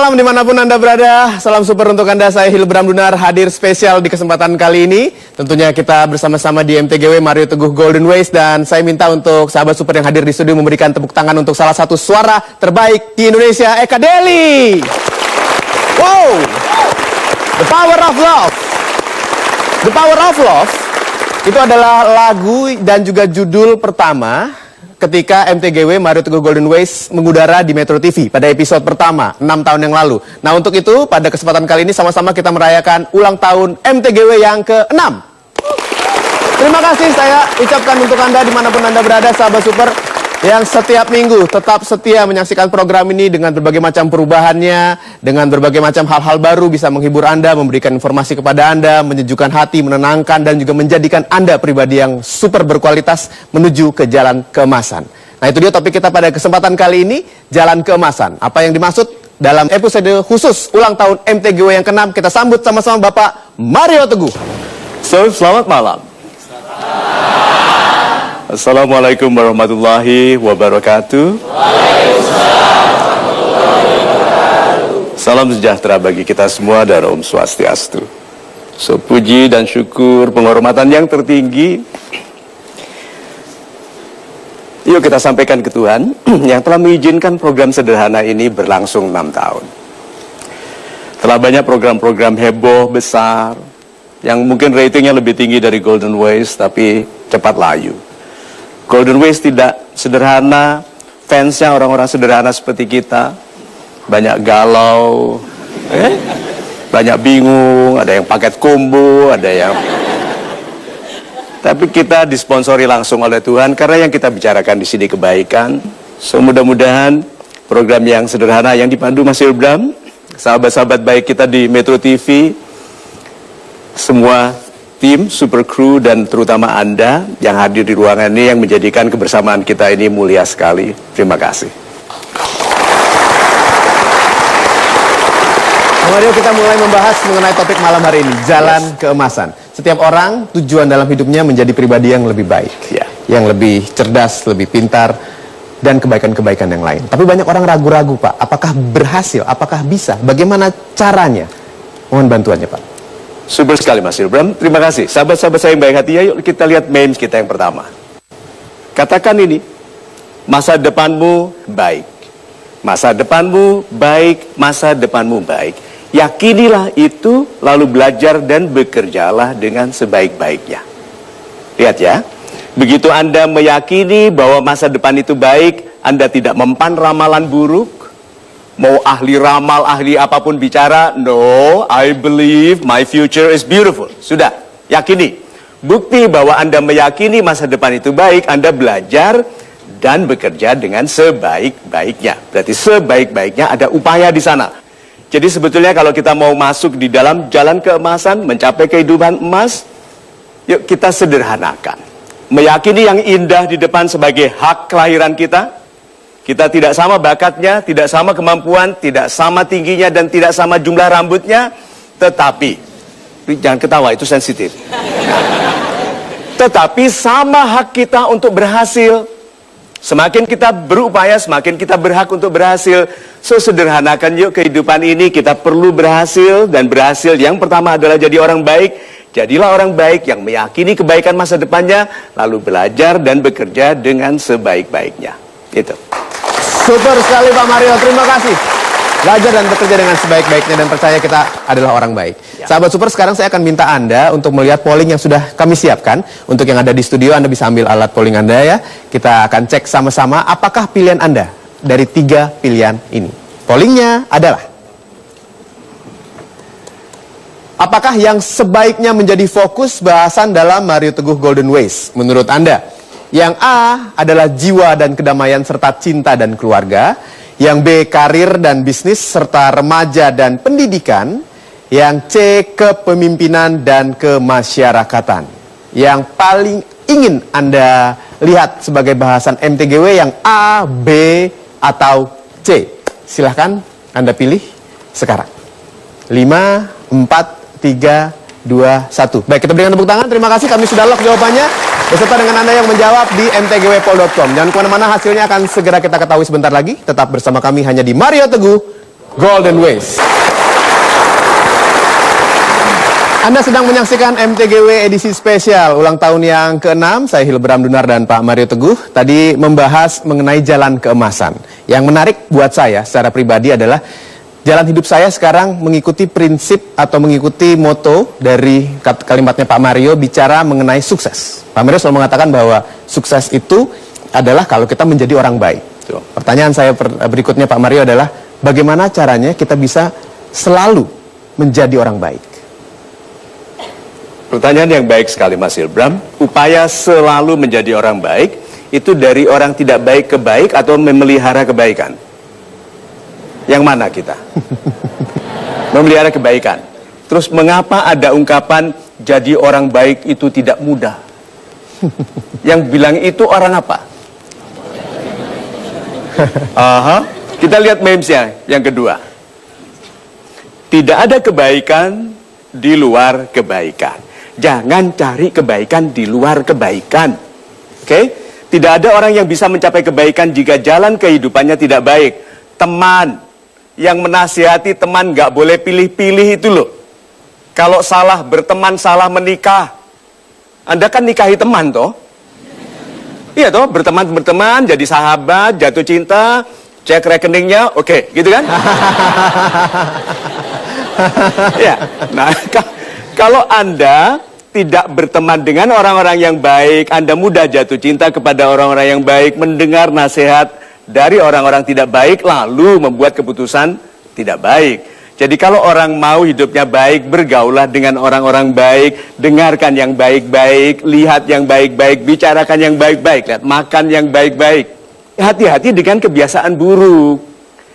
Salam dimanapun Anda berada, salam super untuk Anda. Saya Hilbram Dunar hadir spesial di kesempatan kali ini. Tentunya kita bersama-sama di MTGW Mario Teguh Golden Ways. Dan saya minta untuk sahabat super yang hadir di studio memberikan tepuk tangan untuk salah satu suara terbaik di Indonesia, Eka Deli. Wow, The Power of Love. The Power of Love itu adalah lagu dan juga judul pertama ketika MTGW Mario Teguh Golden Ways mengudara di Metro TV pada episode pertama 6 tahun yang lalu. Nah, untuk itu pada kesempatan kali ini sama-sama kita merayakan ulang tahun MTGW yang ke-6. Terima kasih saya ucapkan untuk Anda dimanapun Anda berada, sahabat super yang setiap minggu tetap setia menyaksikan program ini dengan berbagai macam perubahannya, dengan berbagai macam hal-hal baru bisa menghibur Anda, memberikan informasi kepada Anda, menyejukkan hati, menenangkan, dan juga menjadikan Anda pribadi yang super berkualitas menuju ke jalan keemasan. Nah, itu dia topik kita pada kesempatan kali ini, jalan keemasan. Apa yang dimaksud dalam episode khusus ulang tahun MTGW yang ke-6, kita sambut sama-sama Bapak Mario Teguh. Selamat malam. Assalamualaikum warahmatullahi wabarakatuh. Salam sejahtera bagi kita semua dan Om Swastiastu. So, puji dan syukur, penghormatan yang tertinggi yuk kita sampaikan ke Tuhan yang telah mengizinkan program sederhana ini berlangsung 6 tahun. Telah banyak program-program heboh besar yang mungkin ratingnya lebih tinggi dari Golden Ways, tapi cepat layu. Golden Ways tidak sederhana, fansnya orang-orang sederhana seperti kita. Banyak galau, banyak bingung, ada yang paket combo, ada yang... Tapi kita disponsori langsung oleh Tuhan, karena yang kita bicarakan di sini kebaikan. So, mudah-mudahan program yang sederhana yang dipandu Mas Hilbram, sahabat-sahabat baik kita di Metro TV, semua tim, super crew, dan terutama Anda yang hadir di ruangan ini yang menjadikan kebersamaan kita ini mulia sekali. Terima kasih. Mario, kita mulai membahas mengenai topik malam hari ini, jalan keemasan. Setiap orang tujuan dalam hidupnya menjadi pribadi yang lebih baik, yang lebih cerdas, lebih pintar, dan kebaikan-kebaikan yang lain. Tapi banyak orang ragu-ragu, Pak. Apakah berhasil? Apakah bisa? Bagaimana caranya? Mohon bantuannya, Pak. Super sekali Mas Hilbram, terima kasih. Sahabat-sahabat saya yang baik hati, yuk kita lihat memes kita yang pertama. Katakan ini, masa depanmu baik. Masa depanmu baik, masa depanmu baik. Yakinilah itu, lalu belajar dan bekerjalah dengan sebaik-baiknya. Lihat ya, begitu Anda meyakini bahwa masa depan itu baik, Anda tidak mempan ramalan buruk. Mau ahli ramal, ahli apapun bicara, no, I believe my future is beautiful. Sudah, yakini. Bukti bahwa Anda meyakini masa depan itu baik, Anda belajar dan bekerja dengan sebaik-baiknya. Berarti sebaik-baiknya ada upaya di sana. Jadi sebetulnya kalau kita mau masuk di dalam jalan keemasan, mencapai kehidupan emas, yuk kita sederhanakan. Meyakini yang indah di depan sebagai hak kelahiran kita. Kita tidak sama bakatnya, tidak sama kemampuan, tidak sama tingginya, dan tidak sama jumlah rambutnya. Tetapi, jangan ketawa, itu sensitif. Tetapi sama hak kita untuk berhasil. Semakin kita berupaya, semakin kita berhak untuk berhasil. So, sederhanakan yuk kehidupan ini, kita perlu berhasil. Dan berhasil yang pertama adalah jadi orang baik. Jadilah orang baik yang meyakini kebaikan masa depannya, lalu belajar dan bekerja dengan sebaik-baiknya. Itu. Super sekali Pak Mario, terima kasih. Belajar dan bekerja dengan sebaik-baiknya dan percaya kita adalah orang baik. Sahabat super, sekarang saya akan minta Anda untuk melihat polling yang sudah kami siapkan. Untuk yang ada di studio, Anda bisa ambil alat polling Anda ya. Kita akan cek sama-sama apakah pilihan Anda dari 3 pilihan ini. Pollingnya adalah, apakah yang sebaiknya menjadi fokus bahasan dalam Mario Teguh Golden Ways menurut Anda? Yang A adalah jiwa dan kedamaian serta cinta dan keluarga. Yang B, karir dan bisnis serta remaja dan pendidikan. Yang C, kepemimpinan dan kemasyarakatan. Yang paling ingin Anda lihat sebagai bahasan MTGW yang A, B, atau C. Silahkan Anda pilih sekarang. 5, 4, 3, 2, 1. Baik, kita berikan tepuk tangan. Terima kasih, kami sudah lock jawabannya beserta dengan Anda yang menjawab di mtgwpol.com. Jangan kemana-mana, hasilnya akan segera kita ketahui sebentar lagi. Tetap bersama kami hanya di Mario Teguh Golden Ways. Anda sedang menyaksikan MTGW edisi spesial ulang tahun yang ke-6. Saya Hilbram Dunar dan Pak Mario Teguh tadi membahas mengenai jalan keemasan. Yang menarik buat saya secara pribadi adalah jalan hidup saya sekarang mengikuti prinsip atau mengikuti moto dari kalimatnya Pak Mario bicara mengenai sukses. Pak Mario selalu mengatakan bahwa sukses itu adalah kalau kita menjadi orang baik. Pertanyaan saya berikutnya Pak Mario adalah bagaimana caranya kita bisa selalu menjadi orang baik? Pertanyaan yang baik sekali Mas Hilbram. Upaya selalu menjadi orang baik itu dari orang tidak baik ke baik atau memelihara kebaikan? Yang mana kita? Memelihara kebaikan. Terus mengapa ada ungkapan jadi orang baik itu tidak mudah? Yang bilang itu orang apa? Kita lihat memesnya yang kedua. Tidak ada kebaikan di luar kebaikan. Jangan cari kebaikan di luar kebaikan. Oke? Tidak ada orang yang bisa mencapai kebaikan jika jalan kehidupannya tidak baik. Teman yang menasihati teman nggak boleh pilih-pilih itu loh. Kalau salah berteman, salah menikah. Anda kan nikahi teman toh? Iya toh, berteman jadi sahabat, jatuh cinta, cek rekeningnya, oke, gitu kan? Ya, nah kalau Anda tidak berteman dengan orang-orang yang baik, Anda mudah jatuh cinta kepada orang-orang yang baik, mendengar nasihat dari orang-orang tidak baik, lalu membuat keputusan tidak baik. Jadi kalau orang mau hidupnya baik, bergaulah dengan orang-orang baik, dengarkan yang baik-baik, lihat yang baik-baik, bicarakan yang baik-baik, lihat makan yang baik-baik. Hati-hati dengan kebiasaan buruk.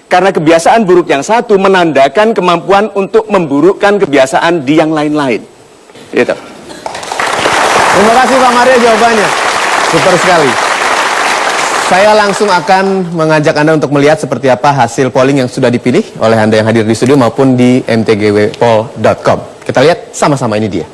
Karena kebiasaan buruk yang satu menandakan kemampuan untuk memburukkan kebiasaan di yang lain-lain. Gitu. Terima kasih Pak Mario jawabannya. Super sekali. Saya langsung akan mengajak Anda untuk melihat seperti apa hasil polling yang sudah dipilih oleh Anda yang hadir di studio maupun di mtgwpoll.com. Kita lihat sama-sama, ini dia.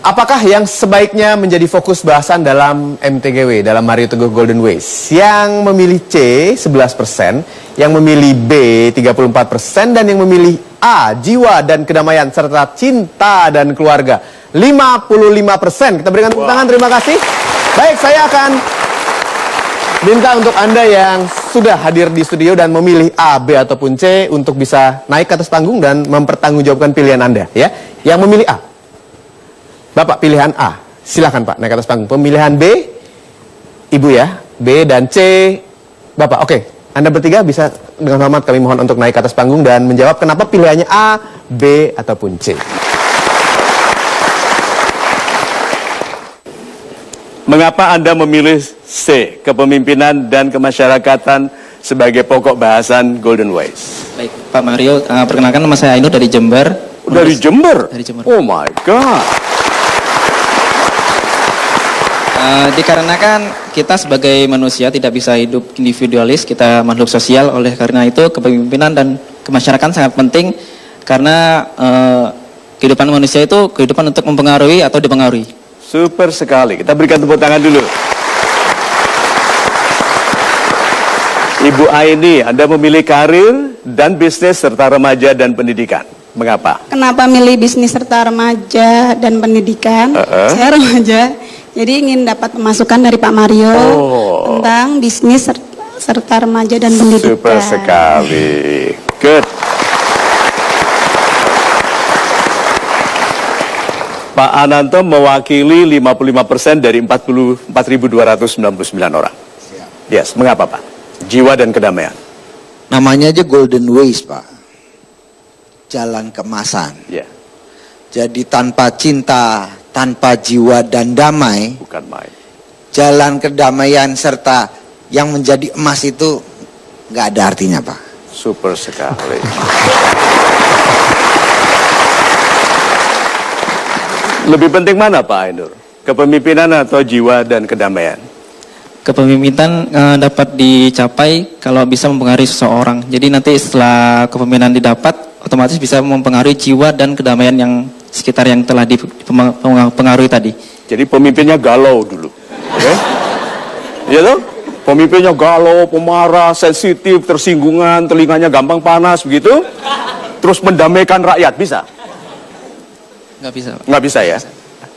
Apakah yang sebaiknya menjadi fokus bahasan dalam MTGW, dalam Mario Teguh Golden Ways? Yang memilih C 11%, yang memilih B 34%, dan yang memilih A, jiwa dan kedamaian serta cinta dan keluarga 55%. Kita berikan tepuk tangan, terima kasih. Baik, saya akan minta untuk Anda yang sudah hadir di studio dan memilih A, B, ataupun C untuk bisa naik ke atas panggung dan mempertanggungjawabkan pilihan Anda, ya. Yang memilih A, Bapak pilihan A, silakan Pak naik ke atas panggung. Pemilihan B, Ibu ya, B dan C, Bapak. Oke, Anda bertiga bisa dengan hormat kami mohon untuk naik ke atas panggung dan menjawab kenapa pilihannya A, B, ataupun C. Mengapa Anda memilih C, kepemimpinan dan kemasyarakatan sebagai pokok bahasan Golden Ways? Baik, Pak Mario, perkenalkan nama saya Ainur dari Jember. Dari Jember? Dari Jember. Oh my God. Dikarenakan kita sebagai manusia tidak bisa hidup individualis, kita makhluk sosial. Oleh karena itu kepemimpinan dan kemasyarakatan sangat penting. Karena kehidupan manusia itu kehidupan untuk mempengaruhi atau dipengaruhi. Super sekali, kita berikan tepuk tangan dulu. Ibu Aini, Anda memilih karir dan bisnis serta remaja dan pendidikan. Mengapa? Kenapa milih bisnis serta remaja dan pendidikan? Saya remaja, jadi ingin dapat masukan dari Pak Mario tentang bisnis serta remaja dan pendidikan. Super sekali. Good. Pak Ananto mewakili 55% dari 44.299 orang. Yes, mengapa Pak? Jiwa dan kedamaian. Namanya aja Golden Ways, Pak. Jalan keemasan. Ya. Jadi tanpa cinta, tanpa jiwa dan damai, Bukan main. jalan kedamaian serta yang menjadi emas itu nggak ada artinya, Pak. Super sekali. Lebih penting mana Pak Ainur? Kepemimpinan atau jiwa dan kedamaian? Kepemimpinan dapat dicapai kalau bisa mempengaruhi seseorang. Jadi nanti setelah kepemimpinan didapat, otomatis bisa mempengaruhi jiwa dan kedamaian yang sekitar yang telah dipengaruhi tadi. Jadi pemimpinnya galau dulu. Oke? Iya toh? Pemimpinnya galau, pemarah, sensitif, tersinggungan, telinganya gampang panas, begitu. Terus mendamaikan rakyat, bisa? Nggak bisa, Pak. Nggak bisa ya?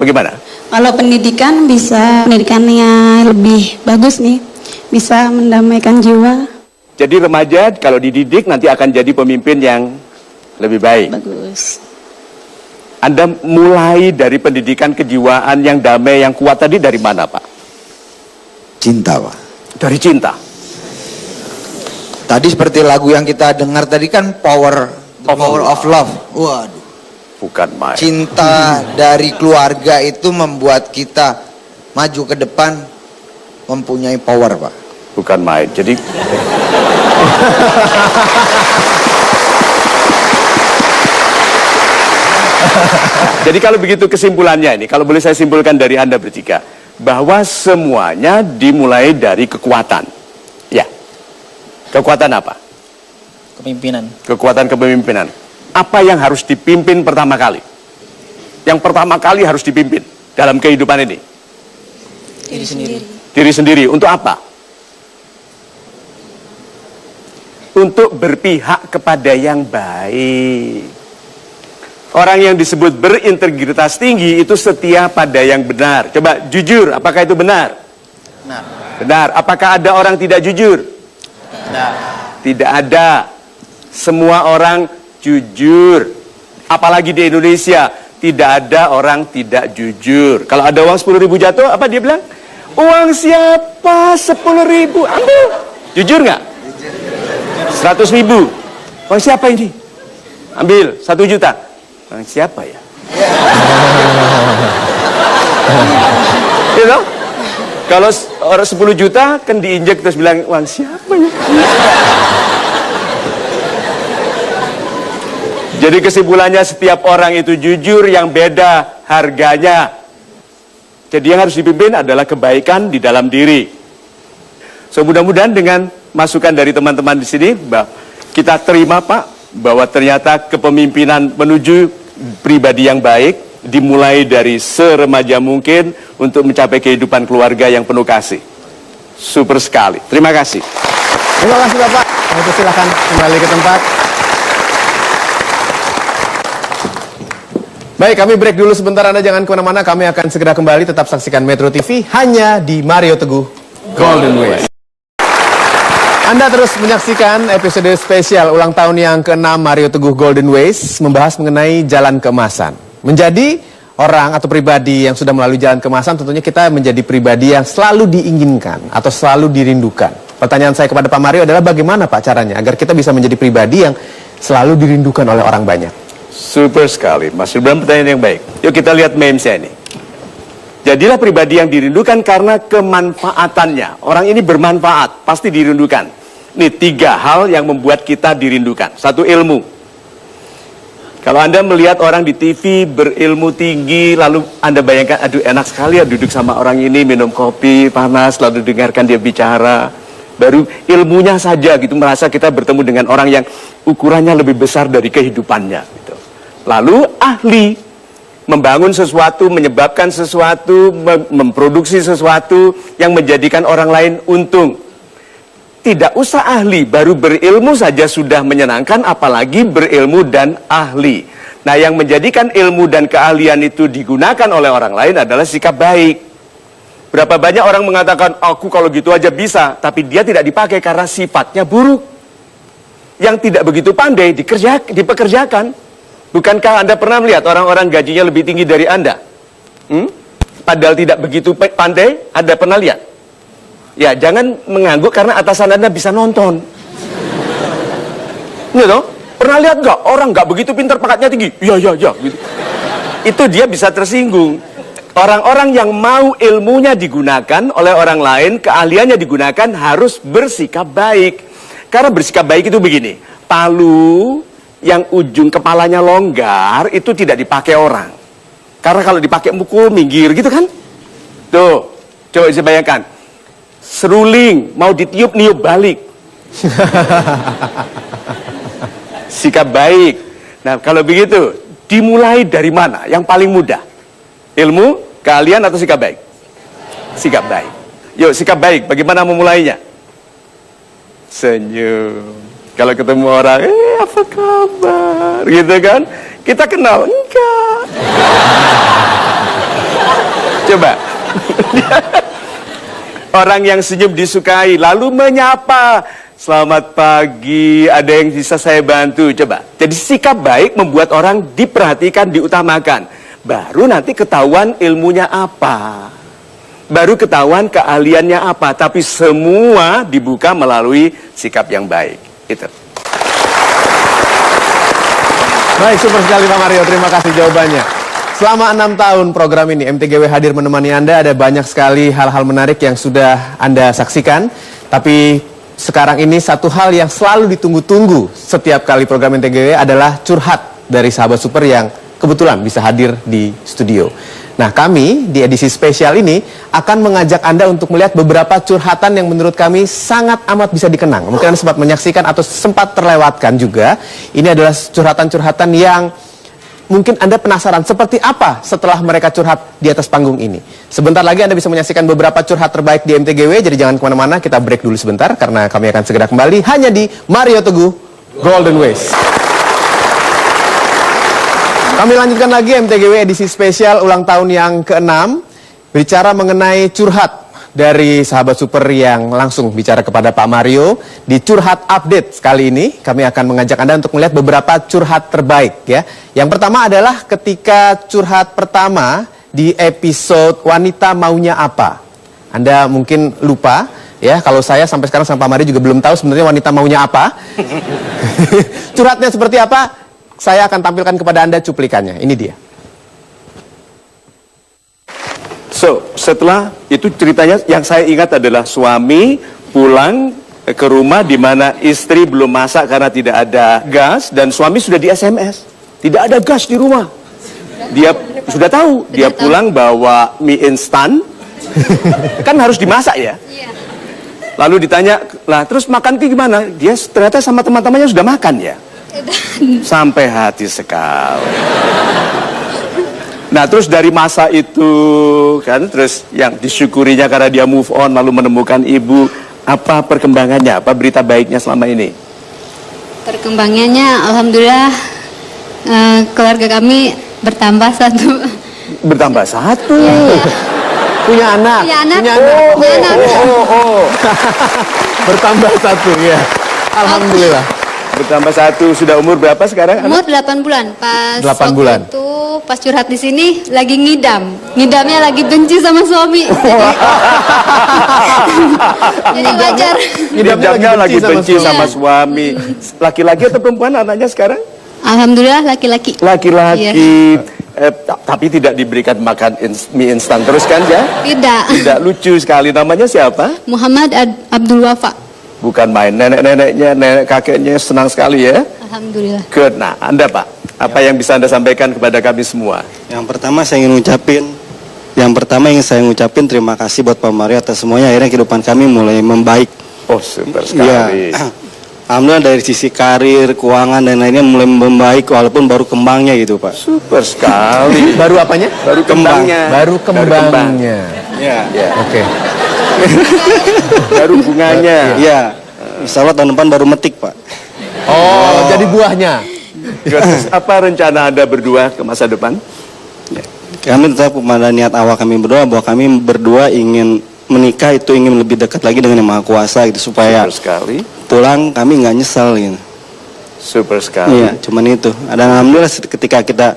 Bagaimana? Kalau pendidikan bisa, pendidikannya lebih bagus nih, bisa mendamaikan jiwa. Jadi remaja kalau dididik nanti akan jadi pemimpin yang lebih baik. Bagus. Anda mulai dari pendidikan kejiwaan yang damai, yang kuat tadi dari mana, Pak? Cinta, Pak. Dari cinta. Tadi seperti lagu yang kita dengar tadi kan The Power of Love. Waduh. Bukan main. Cinta dari keluarga itu membuat kita maju ke depan, mempunyai power, Pak. Bukan main. Jadi Jadi kalau begitu kesimpulannya ini, kalau boleh saya simpulkan dari Anda bertiga, bahwa semuanya dimulai dari kekuatan. Ya. Kekuatan apa? Kepemimpinan. Kekuatan kepemimpinan. Apa yang harus dipimpin pertama kali? Yang pertama kali harus dipimpin dalam kehidupan ini? Diri sendiri. Diri sendiri. Untuk apa? Untuk berpihak kepada yang baik. Orang yang disebut berintegritas tinggi itu setia pada yang benar. Coba jujur, apakah itu benar? Benar. Benar. Apakah ada orang tidak jujur? Benar. Tidak ada. Semua orang jujur. Apalagi di Indonesia, tidak ada orang tidak jujur. Kalau ada uang 10.000 jatuh, apa dia bilang? Uang siapa 10.000? Ambil. Jujur nggak? 100.000. Uang siapa ini? Ambil 1 juta. Uang siapa ya? You know? Kalau orang 10 juta kan diinjek terus bilang uang siapa ya? Jadi kesimpulannya setiap orang itu jujur, yang beda harganya. Jadi yang harus dipimpin adalah kebaikan di dalam diri. So mudah-mudahan dengan masukan dari teman-teman di sini, kita terima Pak, bahwa ternyata kepemimpinan menuju pribadi yang baik dimulai dari seremaja mungkin untuk mencapai kehidupan keluarga yang penuh kasih. Super sekali. Terima kasih. Terima kasih Bapak. Itu silakan kembali ke tempat. Baik, kami break dulu sebentar. Anda jangan kemana-mana. Kami akan segera kembali. Tetap saksikan Metro TV hanya di Mario Teguh Golden Ways. Anda terus menyaksikan episode spesial ulang tahun yang ke-6 Mario Teguh Golden Ways, membahas mengenai jalan keemasan. Menjadi orang atau pribadi yang sudah melalui jalan keemasan, tentunya kita menjadi pribadi yang selalu diinginkan atau selalu dirindukan. Pertanyaan saya kepada Pak Mario adalah bagaimana Pak caranya agar kita bisa menjadi pribadi yang selalu dirindukan oleh orang banyak? Super sekali, Mas Ilbram, pertanyaan yang baik. Yuk kita lihat memesnya ini. Jadilah pribadi yang dirindukan karena kemanfaatannya. Orang ini bermanfaat, pasti dirindukan. Ini 3 hal yang membuat kita dirindukan. 1, ilmu. Kalau Anda melihat orang di TV berilmu tinggi, lalu Anda bayangkan, aduh enak sekali ya duduk sama orang ini, minum kopi panas, lalu dengarkan dia bicara. Baru ilmunya saja gitu, merasa kita bertemu dengan orang yang ukurannya lebih besar dari kehidupannya. Gitu. Lalu ahli. Membangun sesuatu, menyebabkan sesuatu, memproduksi sesuatu yang menjadikan orang lain untung. Tidak usah ahli, baru berilmu saja sudah menyenangkan, apalagi berilmu dan ahli. Nah, yang menjadikan ilmu dan keahlian itu digunakan oleh orang lain adalah sikap baik. Berapa banyak orang mengatakan, aku kalau gitu aja bisa, tapi dia tidak dipakai karena sifatnya buruk. Yang tidak begitu pandai dipekerjakan. Bukankah Anda pernah melihat orang-orang gajinya lebih tinggi dari Anda? Padahal tidak begitu pandai, Anda pernah lihat? Ya, jangan mengangguk karena atasan Anda bisa nonton. Gitu? Pernah lihat nggak? Orang nggak begitu pintar, pangkatnya tinggi. Ya. Gitu. Itu dia bisa tersinggung. Orang-orang yang mau ilmunya digunakan oleh orang lain, keahliannya digunakan, harus bersikap baik. Karena bersikap baik itu begini, palu yang ujung kepalanya longgar itu tidak dipakai orang. Karena kalau dipakai mukul, minggir gitu kan. Tuh, coba bisa bayangkan. Seruling, mau ditiup, niup balik. Sikap baik. Nah, kalau begitu, dimulai dari mana? Yang paling mudah? Ilmu, keahlian, atau sikap baik? Sikap baik. Yuk, sikap baik, bagaimana memulainya? Senyum. Kalau ketemu orang, apa kabar? Gitu kan? Kita kenal, enggak. Coba. Orang yang senyum disukai, lalu menyapa. Selamat pagi, ada yang bisa saya bantu? Coba. Jadi sikap baik membuat orang diperhatikan, diutamakan. Baru nanti ketahuan ilmunya apa. Baru ketahuan keahliannya apa. Tapi semua dibuka melalui sikap yang baik. Itu. Baik, super sekali Pak Mario, terima kasih jawabannya. Selama 6 tahun program ini, MTGW hadir menemani Anda, ada banyak sekali hal-hal menarik yang sudah Anda saksikan. Tapi sekarang ini satu hal yang selalu ditunggu-tunggu setiap kali program MTGW adalah curhat dari sahabat super yang kebetulan bisa hadir di studio. Nah, kami di edisi spesial ini akan mengajak Anda untuk melihat beberapa curhatan yang menurut kami sangat amat bisa dikenang. Mungkin Anda sempat menyaksikan atau sempat terlewatkan juga. Ini adalah curhatan-curhatan yang mungkin Anda penasaran seperti apa setelah mereka curhat di atas panggung ini. Sebentar lagi Anda bisa menyaksikan beberapa curhat terbaik di MTGW, jadi jangan kemana-mana, kita break dulu sebentar karena kami akan segera kembali hanya di Mario Teguh Golden Ways. Kami lanjutkan lagi MTGW edisi spesial ulang tahun yang ke-6, bicara mengenai curhat dari sahabat super yang langsung bicara kepada Pak Mario. Di curhat update kali ini kami akan mengajak Anda untuk melihat beberapa curhat terbaik ya. Yang pertama adalah ketika curhat pertama di episode Wanita Maunya Apa. Anda mungkin lupa ya, kalau saya sampai sekarang sama Pak Mario juga belum tahu sebenarnya wanita maunya apa. Curhatnya seperti apa? Saya akan tampilkan kepada Anda cuplikannya. Ini dia. So, setelah itu ceritanya yang saya ingat adalah suami pulang ke rumah di mana istri belum masak karena tidak ada gas dan suami sudah di SMS. Tidak ada gas di rumah. Dia sudah tahu, dia pulang bawa mie instan. Kan harus dimasak ya. Lalu ditanya, "Lah, terus makan ke gimana?" Dia ternyata sama teman-temannya sudah makan ya. Sampai hati sekali. Nah, terus dari masa itu kan, terus yang disyukurinya karena dia move on lalu menemukan ibu, apa perkembangannya, apa berita baiknya selama ini? Perkembangannya alhamdulillah keluarga kami bertambah satu. Bertambah satu. Iya. Punya anak. Punya anak. Punya anak. Oh. Bertambah satu ya. Alhamdulillah. Bertambah satu, sudah umur berapa sekarang? Umur 8 bulan. Pas 8 waktu bulan. itu pas curhat di sini lagi ngidam. Ngidamnya lagi benci sama suami. Jadi wajar. Ngidamnya lagi benci sama Iya. suami. Laki-laki atau perempuan anaknya sekarang? Alhamdulillah laki-laki. Laki-laki. Iya. Tapi tidak diberikan makan mie instan terus kan ya? Tidak. Tidak, lucu sekali. Namanya siapa? Muhammad Abdul Wafa. Bukan main, nenek-neneknya, nenek kakeknya senang sekali ya. Alhamdulillah. Good. Nah, Anda Pak, apa yang bisa Anda sampaikan kepada kami semua? Yang pertama ingin saya ngucapin terima kasih buat Pak Mario atas semuanya. Akhirnya kehidupan kami mulai membaik. Oh, super sekali. Ya. Alhamdulillah dari sisi karir, keuangan dan lainnya mulai membaik walaupun baru kembangnya gitu Pak. Super sekali. Baru apanya? Baru kembangnya. Baru kembangnya. Ya. Oke. Baru bunganya. Ya. Insya Allah tahun depan baru metik Pak. Oh, jadi buahnya. Terus apa rencana Anda berdua ke masa depan? Kami tetap pada niat awal kami berdua bahwa kami berdua ingin menikah itu ingin lebih dekat lagi dengan Yang Maha Kuasa gitu supaya Super sekali. pulang kami nggak nyesal gitu. Super sekali. Iya, cuman itu. Dan alhamdulillah ketika kita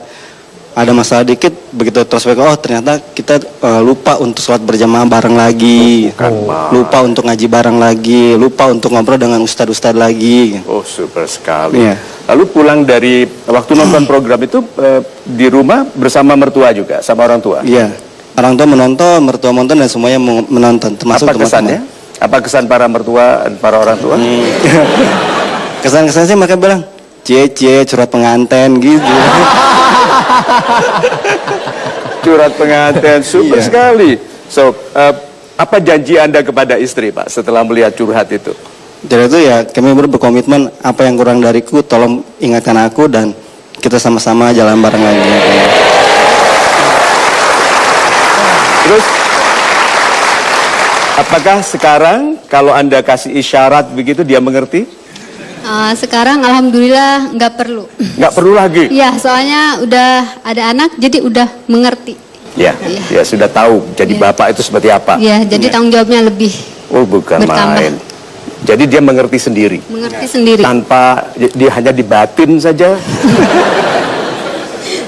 ada masalah dikit, begitu terus oh ternyata kita lupa untuk sholat berjamaah bareng lagi, lupa untuk ngaji bareng lagi, lupa untuk ngobrol dengan ustadz-ustadz lagi. Oh, super sekali. Iya. Lalu pulang dari waktu nonton program itu di rumah bersama mertua juga, sama orang tua. Iya, orang tua menonton, mertua menonton dan semuanya menonton, termasuk Apa kesannya? Apa kesan para mertua dan para orang tua? Kesan-kesan sih mereka bilang, cie curhat penganten gitu. Curhat pengantin, super Iya. sekali. So, apa janji Anda kepada istri, Pak, setelah melihat curhat itu? Dari itu ya kami berkomitmen apa yang kurang dariku tolong ingatkan aku dan kita sama-sama jalan bareng lagi. Terus, Apakah sekarang kalau Anda kasih isyarat begitu dia mengerti? Sekarang alhamdulillah nggak perlu. Nggak perlu lagi? Ya, soalnya udah ada anak, jadi udah mengerti. Ya, ya sudah tahu jadi bapak itu seperti apa. Ya, jadi tanggung jawabnya lebih Oh, bukan bertambah. main. Jadi dia mengerti sendiri. Mengerti sendiri. Tanpa dia hanya dibatin saja.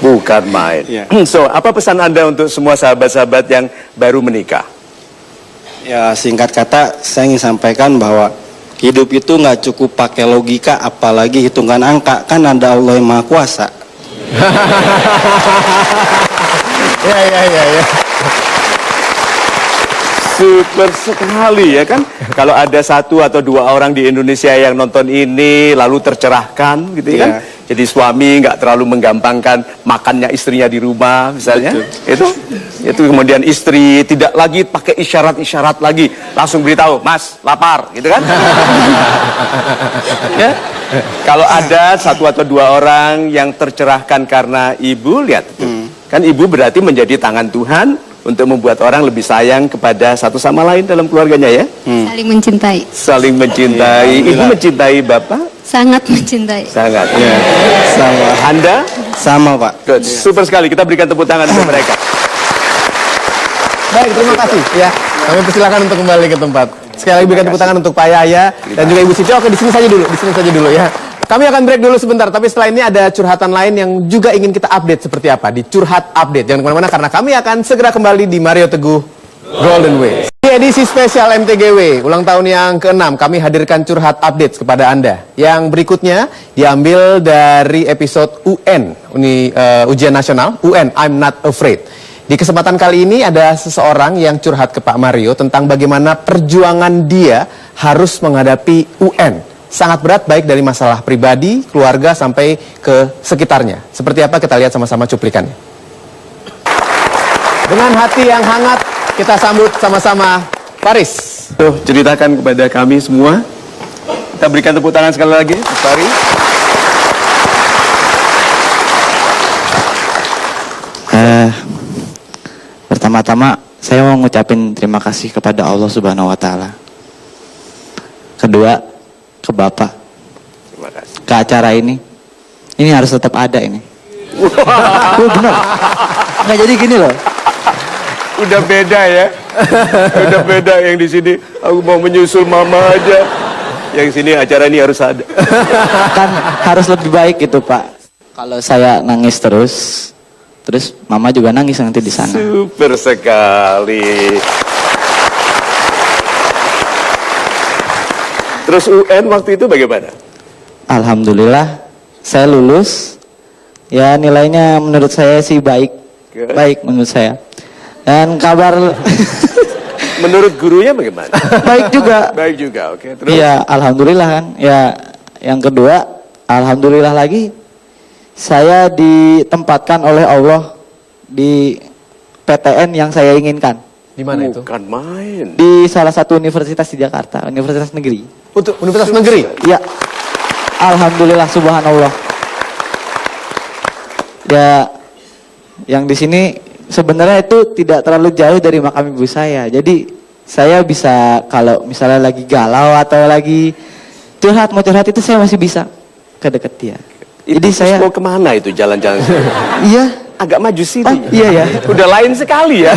Bukan main. Ya. So, apa pesan Anda untuk semua sahabat-sahabat yang baru menikah? Ya singkat kata saya ingin sampaikan bahwa hidup itu nggak cukup pakai logika, apalagi hitungan angka. Kan ada Allah yang Maha Kuasa. Ya. Super sekali ya kan. Kalau ada 1 atau 2 orang di Indonesia yang nonton ini lalu tercerahkan gitu ya kan. Jadi suami nggak terlalu menggampangkan makannya istrinya di rumah misalnya. Itu kemudian istri tidak lagi pakai isyarat-isyarat lagi, langsung beritahu, "Mas, lapar." Gitu kan. Ya. Kalau ada 1 atau 2 orang yang tercerahkan karena ibu, lihat itu. Kan ibu berarti menjadi tangan Tuhan untuk membuat orang lebih sayang kepada satu sama lain dalam keluarganya ya. Saling mencintai. Saling mencintai. Ibu mencintai bapak? Sangat mencintai. Sangat. Ya, sama. Anda? Sama Pak. Good. Super sekali. Kita berikan tepuk tangan untuk mereka. Baik, terima kasih ya. Kami persilakan untuk kembali ke tempat. Sekali lagi berikan tepuk tangan untuk Pak Yaya dan juga Ibu Siti. Oke, di sini saja dulu ya. Kami akan break dulu sebentar, tapi setelah ini ada curhatan lain yang juga ingin kita update seperti apa di Curhat Update. Jangan kemana-mana karena kami akan segera kembali di Mario Teguh Golden Way. Di edisi spesial MTGW, ulang tahun yang ke-6, kami hadirkan Curhat Update kepada Anda. Yang berikutnya diambil dari episode UN, ujian nasional, UN, I'm Not Afraid. Di kesempatan kali ini ada seseorang yang curhat ke Pak Mario tentang bagaimana perjuangan dia harus menghadapi UN. Sangat berat baik dari masalah pribadi, keluarga, sampai ke sekitarnya. Seperti apa kita lihat sama-sama cuplikannya. Dengan hati yang hangat, kita sambut sama-sama Faris. Tuh, ceritakan kepada kami semua. Kita berikan tepuk tangan sekali lagi, Faris. Pertama-tama saya mau ngucapin terima kasih kepada Allah Subhanahu wa taala. Kedua, ke Bapak. Terima kasih. Ke acara ini. Ini harus tetap ada ini. Benar. Nggak jadi gini loh. Udah beda ya. Udah beda yang di sini. Aku mau menyusul mama aja. Yang sini acara ini harus ada. Kan harus lebih baik gitu Pak. Kalau saya nangis terus Mama juga nangis nanti di sana. Super sekali. Terus UN waktu itu bagaimana? Alhamdulillah saya lulus. Ya nilainya menurut saya sih baik. Baik menurut saya. Dan kabar Menurut gurunya bagaimana? baik juga. Baik juga, oke. Terus? Iya, alhamdulillah kan. Ya, yang kedua, alhamdulillah lagi saya ditempatkan oleh Allah di PTN yang saya inginkan. Di mana itu? Bukan main. Di salah satu universitas di Jakarta, universitas negeri. Untuk Universitas Negeri. Ya, alhamdulillah subhanallah. Ya, yang di sini sebenarnya itu tidak terlalu jauh dari makam ibu saya. Jadi saya bisa kalau misalnya lagi galau atau lagi mau curhat itu saya masih bisa ke deket dia. Itu Jadi saya mau kemana itu jalan-jalan? iya. Agak maju sini. Oh, iya ya. Udah lain sekali ya.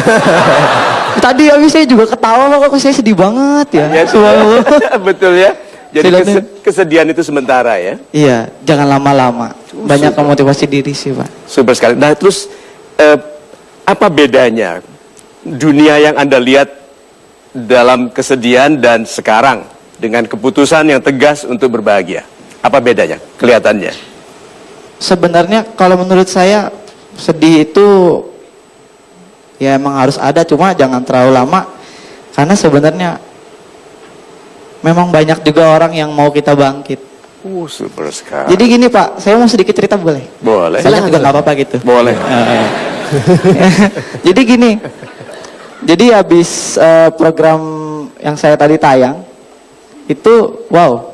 Tadi habis saya juga ketawa kok saya sedih banget ya. Ya, betul ya. Jadi Silakan. kesedihan itu sementara ya. Iya, jangan lama-lama. Banyak memotivasi diri sih, Pak. Super sekali. Nah, terus apa bedanya dunia yang Anda lihat dalam kesedihan dan sekarang dengan keputusan yang tegas untuk berbahagia? Apa bedanya? Kelihatannya. Sebenarnya kalau menurut saya sedih itu ya emang harus ada, cuma jangan terlalu lama karena sebenarnya memang banyak juga orang yang mau kita bangkit. Super sekali. Jadi gini Pak, saya mau sedikit cerita boleh? Boleh. Banyak juga nggak apa-apa gitu. Boleh. Jadi gini, jadi habis program yang saya tadi tayang itu wow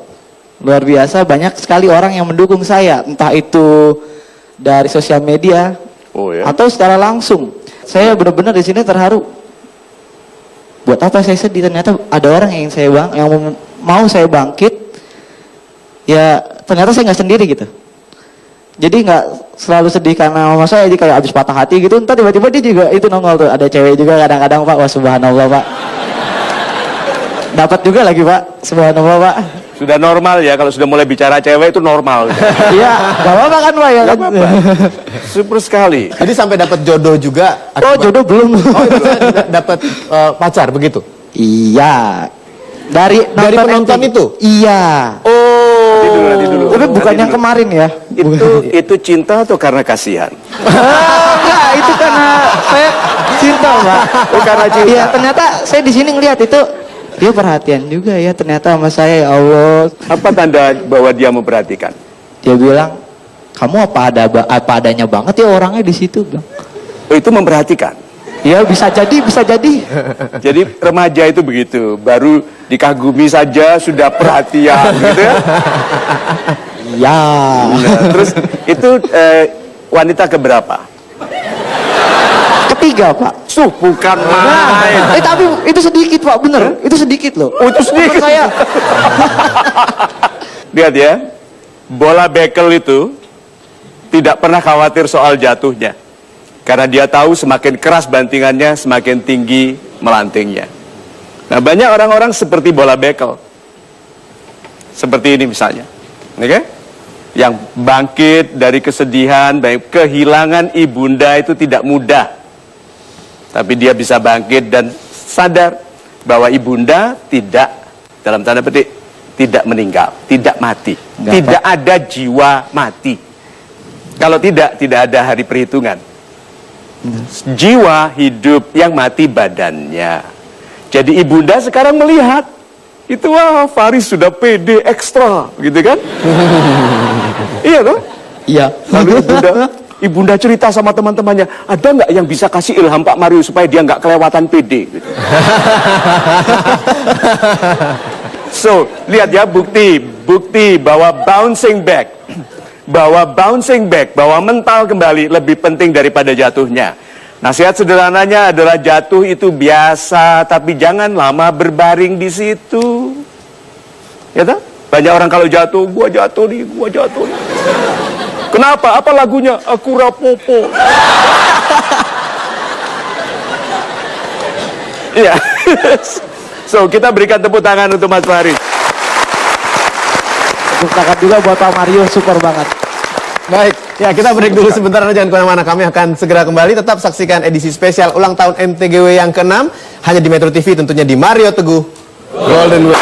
luar biasa, banyak sekali orang yang mendukung saya, entah itu dari sosial media Oh ya. atau secara langsung. Saya benar-benar di sini terharu. buat apa saya sedih, ternyata ada orang yang mau saya bangkit, ya ternyata saya nggak sendiri gitu. Jadi nggak selalu sedih karena mama saya, jadi kayak habis patah hati gitu, entar tiba-tiba dia juga itu nongol tuh, ada cewek juga kadang-kadang Pak, wah subhanallah Pak. Dapat juga lagi Pak, subhanallah Pak. Sudah normal ya, kalau sudah mulai bicara cewek itu normal. Iya, gak apa-apa kan Pak ya. Gak apa-apa. Super sekali. Jadi sampai dapat jodoh juga. Oh jodoh belum. Oh itu dapat pacar begitu. Iya. Dari penonton itu? Iya. Oh. Nanti dulu. Tapi bukan yang kemarin ya. Itu cinta atau karena kasihan? Enggak, itu karena saya cinta Pak. Oh, karena cinta. Iya, ternyata saya di sini ngelihat itu dia perhatian juga ya ternyata sama saya, ya Allah. Apa tanda bahwa dia memperhatikan? Dia bilang, kamu apa adanya banget ya orangnya di situ, Bang. Oh, itu memperhatikan. Ya bisa jadi, bisa jadi. Jadi remaja itu begitu, baru dikagumi saja sudah perhatian gitu ya. Iya. Nah, terus itu wanita keberapa? Ketiga Pak. Bukan main. Tapi itu sedikit Pak, bener. Itu sedikit loh. Oh, itu sedikit. Menurut saya. Lihat ya, bola bekel itu tidak pernah khawatir soal jatuhnya. Karena dia tahu semakin keras bantingannya, semakin tinggi melantingnya. Nah, banyak orang-orang seperti bola bekel. Seperti ini misalnya. Oke? Yang bangkit dari kesedihan, baik kehilangan ibunda itu tidak mudah. Tapi dia bisa bangkit dan sadar bahwa ibunda tidak, dalam tanda petik, tidak meninggal, tidak mati. Tidak ada jiwa mati. Kalau tidak ada hari perhitungan. Jiwa hidup, yang mati badannya. Jadi ibunda sekarang melihat, itu wah Faris sudah pede ekstra, gitu kan? Iya toh? Iya. Lalu ibunda cerita sama teman-temannya, ada nggak yang bisa kasih ilham Pak Mario supaya dia nggak kelewatan pede? Gitu. So, lihat ya bukti bahwa bouncing back, bahwa mental kembali lebih penting daripada jatuhnya. Nasihat sederhananya adalah jatuh itu biasa, tapi jangan lama berbaring di situ. Ya tak? Banyak orang kalau jatuh, gua jatuh nih. Kenapa? Apa lagunya? Aku rapopo. Iya. So, kita berikan tepuk tangan untuk Mas Faris. Tepuk tangan juga buat Pak Mario, super banget. Baik, ya kita break dulu sebentar, jangan kemana-mana. Kami akan segera kembali, tetap saksikan edisi spesial ulang tahun MTGW yang ke-6 hanya di Metro TV, tentunya di Mario Teguh Golden Way.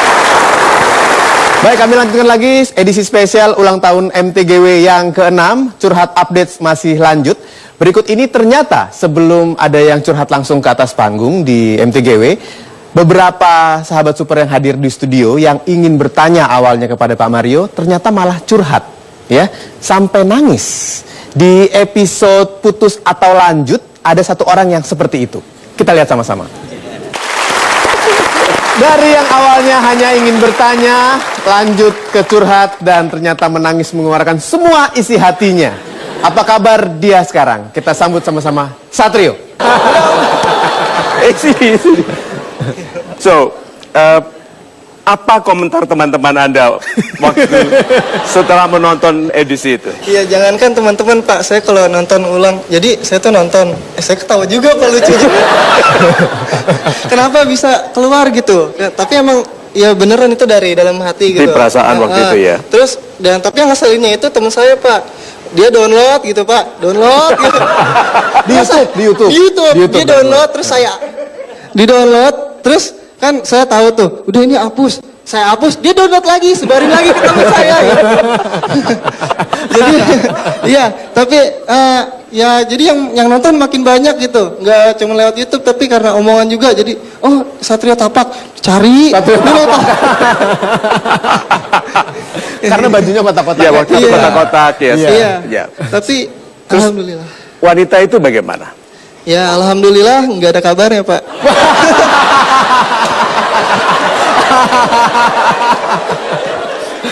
Baik, kami lanjutkan lagi edisi spesial ulang tahun MTGW yang ke-6. Curhat update masih lanjut. Berikut ini ternyata sebelum ada yang curhat langsung ke atas panggung di MTGW, beberapa sahabat super yang hadir di studio yang ingin bertanya awalnya kepada Pak Mario, ternyata malah curhat. Ya, sampai nangis. Di episode putus atau lanjut ada satu orang yang seperti itu. Kita lihat sama-sama. Dari yang awalnya hanya ingin bertanya, lanjut ke curhat dan ternyata menangis mengeluarkan semua isi hatinya. Apa kabar dia sekarang? Kita sambut sama-sama Satrio. So, apa komentar teman-teman Anda waktu setelah menonton edisi itu? Iya, jangankan teman-teman Pak, saya kalau nonton ulang, jadi saya tuh nonton, saya ketawa juga Pak, lucu juga. Kenapa bisa keluar gitu? Ya, tapi emang ya beneran itu dari dalam hati gitu. Di perasaan waktu itu ya. Terus tapi yang ngeselinnya itu teman saya Pak, dia download gitu Pak, download gitu. Di YouTube. Dia download, terus saya di-download, terus kan saya tahu tuh, udah ini hapus, saya hapus, dia download lagi, sebarin lagi ke teman saya. Gitu. Jadi, iya, tapi ya jadi yang nonton makin banyak gitu, nggak cuma lewat YouTube, tapi karena omongan juga, jadi oh Satrio Tapak, cari dulu Pak. Karena bajunya kotak-kotak. Ya, waktu itu kotak-kotak ya. Iya. Tapi terus, alhamdulillah. Wanita itu bagaimana? Ya alhamdulillah nggak ada kabarnya Pak.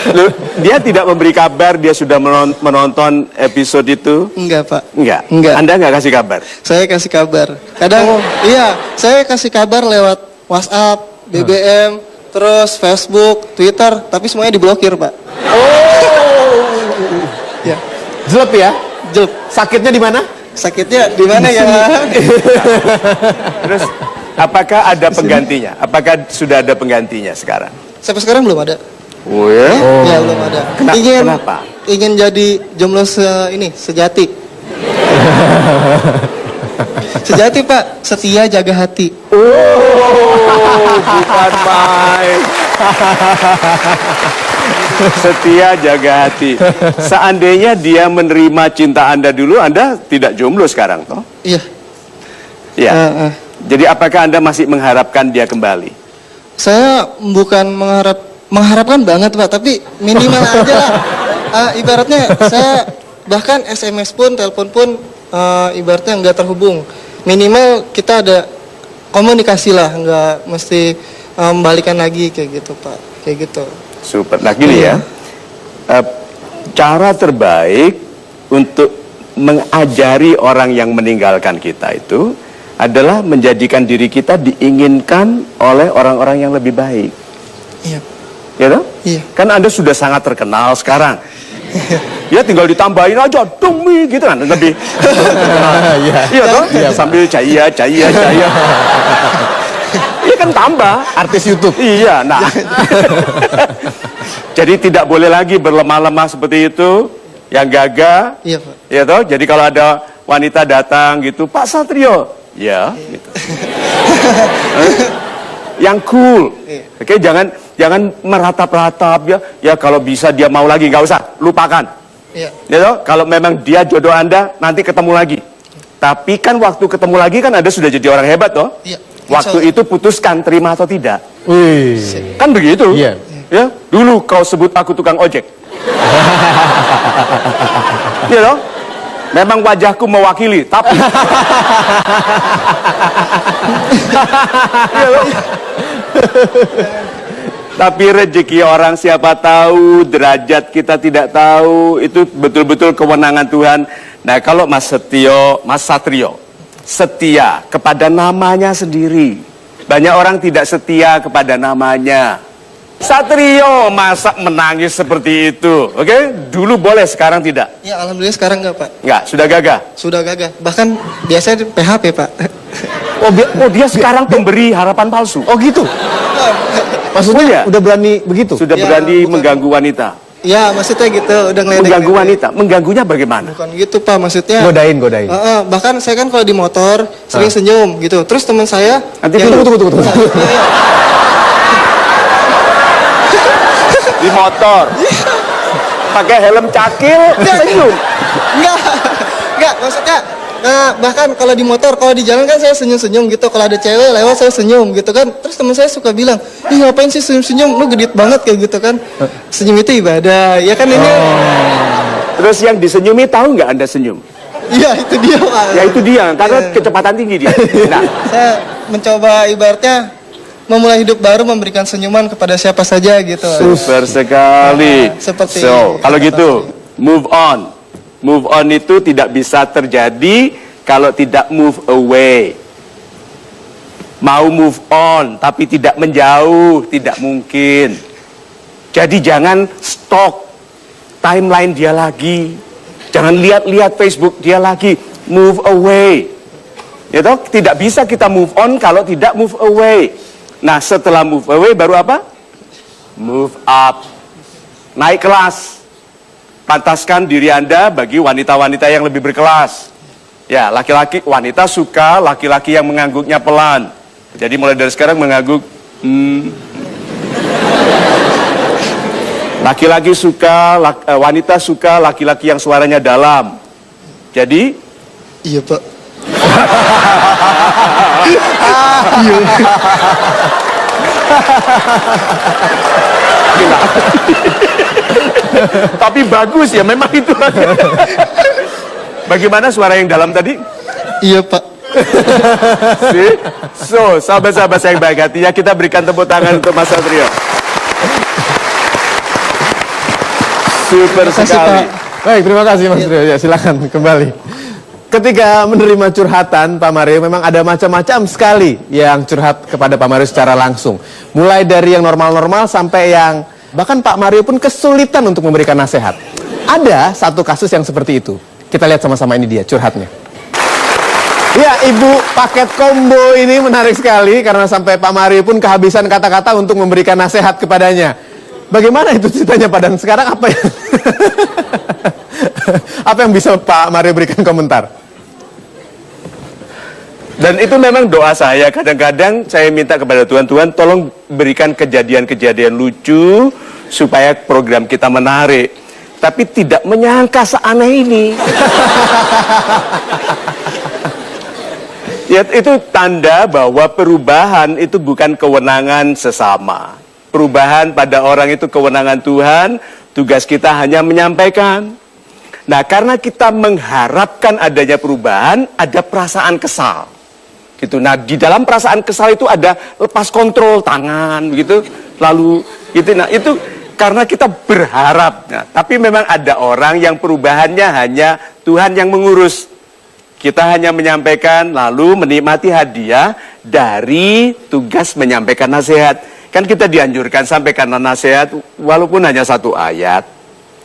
Loh, dia tidak memberi kabar dia sudah menonton episode itu? Enggak Pak. Enggak. Anda nggak kasih kabar? Saya kasih kabar. Kadang iya, saya kasih kabar lewat WhatsApp, BBM, terus Facebook, Twitter, tapi semuanya diblokir, Pak. Ya, Jelek ya? jelek. Sakitnya di mana? Sakitnya di mana ya? Terus apakah ada penggantinya? Apakah sudah ada penggantinya sekarang? Sampai sekarang belum ada. Oh ya? Ya, belum ada. Kenapa? Ingin jadi jomblo sejati. Sejati, Pak, setia jaga hati. Bukan main. Setia jaga hati. Seandainya dia menerima cinta Anda dulu, Anda tidak jomblo sekarang, toh? Iya. Iya. Jadi apakah Anda masih mengharapkan dia kembali? Saya bukan mengharapkan banget, Pak, tapi minimal aja lah. Ibaratnya saya bahkan SMS pun, telepon pun ibaratnya nggak terhubung. Minimal kita ada komunikasi lah, nggak mesti membalikan lagi kayak gitu, Pak. Kayak gitu. Super. Nah gini ya, cara terbaik untuk mengajari orang yang meninggalkan kita itu adalah menjadikan diri kita diinginkan oleh orang-orang yang lebih baik. Iya. Ya toh? Iya. Kan Anda sudah sangat terkenal sekarang. Ya tinggal ditambahin aja demi gitu kan lebih. Iya toh? Sambil cahaya. Iya kan tambah Artis YouTube. Iya, nah. Jadi tidak boleh lagi berlemah-lemah seperti itu, yang gagah. Iya, Pak. Ya toh? Jadi kalau ada wanita datang gitu, Pak Satrio, ya, gitu. Yang cool. Oke, jangan meratap-ratap ya. Ya kalau bisa dia mau lagi, nggak usah, lupakan. Iya. Ya toh? Kalau memang dia jodoh Anda, nanti ketemu lagi. Tapi kan waktu ketemu lagi kan Anda sudah jadi orang hebat toh? Iya. Waktu itu putuskan terima atau tidak. Wih. Kan begitu? Iya. Ya, dulu kau sebut aku tukang ojek. Iya dong? Memang wajahku mewakili, tapi Iya dong? Tapi rezeki orang siapa tahu, derajat kita tidak tahu, itu betul-betul kewenangan Tuhan. Nah, kalau Mas Satrio setia kepada namanya sendiri. Banyak orang tidak setia kepada namanya. Satrio masa menangis seperti itu, oke? Dulu boleh, sekarang tidak. Ya, alhamdulillah sekarang enggak, Pak. Enggak, sudah gagah. Sudah gagah. Bahkan biasanya PHP, Pak. Oh, dia sekarang pemberi harapan palsu. Oh gitu. Maksudnya ya? udah berani begitu? Sudah Ya, berani bukan. mengganggu wanita. Ya, maksudnya gitu, udah ngeledek. Mengganggu wanita. Mengganggunya bagaimana? Bukan gitu, Pak, maksudnya. Godain. Bahkan saya kan kalau di motor sering senyum gitu. Terus teman saya Nanti yang- tunggu. Di motor. Pakai helm cakil, senyum. Enggak, maksudnya bahkan kalau di motor, kalau di jalan kan saya senyum-senyum gitu. Kalau ada cewek lewat saya senyum gitu kan. Terus teman saya suka bilang, "Ih, ngapain sih senyum-senyum? Lu gedit banget kayak gitu kan." Senyum itu ibadah. Ya kan ini. Terus yang disenyumi tahu nggak Anda senyum? Iya, itu dia, Pak. Ya itu dia, karena kecepatan tinggi dia. Nah, Saya mencoba ibaratnya memulai hidup baru, memberikan senyuman kepada siapa saja gitu. super sekali. Seperti So, kalau kata gitu, move on. Move on itu tidak bisa terjadi kalau tidak move away. Mau move on, tapi tidak menjauh, tidak mungkin. Jadi jangan stalk timeline dia lagi. Jangan lihat-lihat Facebook dia lagi. Move away. Ya toh? Tidak bisa kita move on kalau tidak move away. Nah, setelah move away baru apa? Move up. Naik kelas. Pantaskan diri Anda bagi wanita-wanita yang lebih berkelas. Ya, laki-laki, wanita suka laki-laki yang mengangguknya pelan. Jadi mulai dari sekarang mengangguk. Laki-laki suka, wanita suka laki-laki yang suaranya dalam. Jadi, Iya, Pak. tapi bagus ya, memang itu. Bagaimana suara yang dalam tadi? Iya, Pak. See? So, sahabat-sahabat saya yang baik hati ya, kita berikan tepuk tangan untuk Mas Satrio. Super Terima kasih, sekali. Pak. Baik, terima kasih Mas Rio. Ya, silakan kembali. ketika menerima curhatan Pak Mario memang ada macam-macam sekali yang curhat kepada Pak Mario secara langsung. Mulai dari yang normal-normal sampai yang bahkan Pak Mario pun kesulitan untuk memberikan nasihat. Ada satu kasus yang seperti itu. Kita lihat sama-sama, ini dia curhatnya. Ya, Ibu paket combo ini menarik sekali karena sampai Pak Mario pun kehabisan kata-kata untuk memberikan nasihat kepadanya. Bagaimana itu ceritanya Pak? Dan sekarang apa yang apa yang bisa Pak Mario berikan komentar? Dan itu memang doa saya. Kadang-kadang saya minta kepada Tuhan, Tuhan tolong berikan kejadian-kejadian lucu supaya program kita menarik. Tapi tidak menyangka seaneh ini. Ya, itu tanda bahwa perubahan itu bukan kewenangan sesama. Perubahan pada orang itu kewenangan Tuhan, tugas kita hanya menyampaikan. Nah, karena kita mengharapkan adanya perubahan, ada perasaan kesal. Gitu. Nah, di dalam perasaan kesal itu ada lepas kontrol tangan, begitu. Lalu gitu. Nah, itu karena kita berharap. Nah, tapi memang ada orang yang perubahannya hanya Tuhan yang mengurus. Kita hanya menyampaikan lalu menikmati hadiah dari tugas menyampaikan nasihat. Kan kita dianjurkan sampaikan nasihat walaupun hanya satu ayat.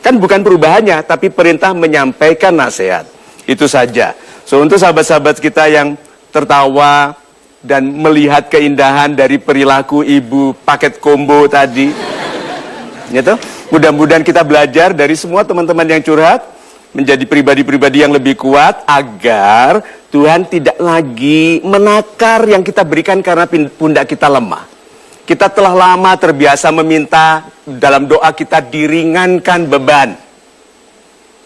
Kan bukan perubahannya, tapi perintah menyampaikan nasihat. Itu saja. So, untuk sahabat-sahabat kita yang tertawa dan melihat keindahan dari perilaku ibu paket combo tadi. Gitu. Mudah-mudahan kita belajar dari semua teman-teman yang curhat. Menjadi pribadi-pribadi yang lebih kuat agar Tuhan tidak lagi menakar yang kita berikan karena pundak kita lemah. Kita telah lama terbiasa meminta dalam doa kita diringankan beban.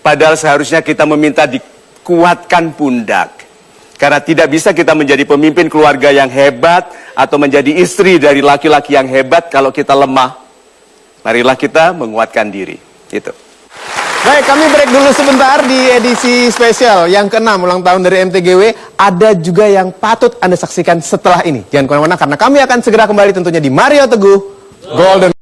Padahal seharusnya kita meminta dikuatkan pundak. Karena tidak bisa kita menjadi pemimpin keluarga yang hebat atau menjadi istri dari laki-laki yang hebat kalau kita lemah. Marilah kita menguatkan diri. Itu. Baik, kami break dulu sebentar di edisi spesial yang ke-6 ulang tahun dari MTGW. Ada juga yang patut Anda saksikan setelah ini. Jangan kemana-mana karena kami akan segera kembali tentunya di Mario Teguh Golden.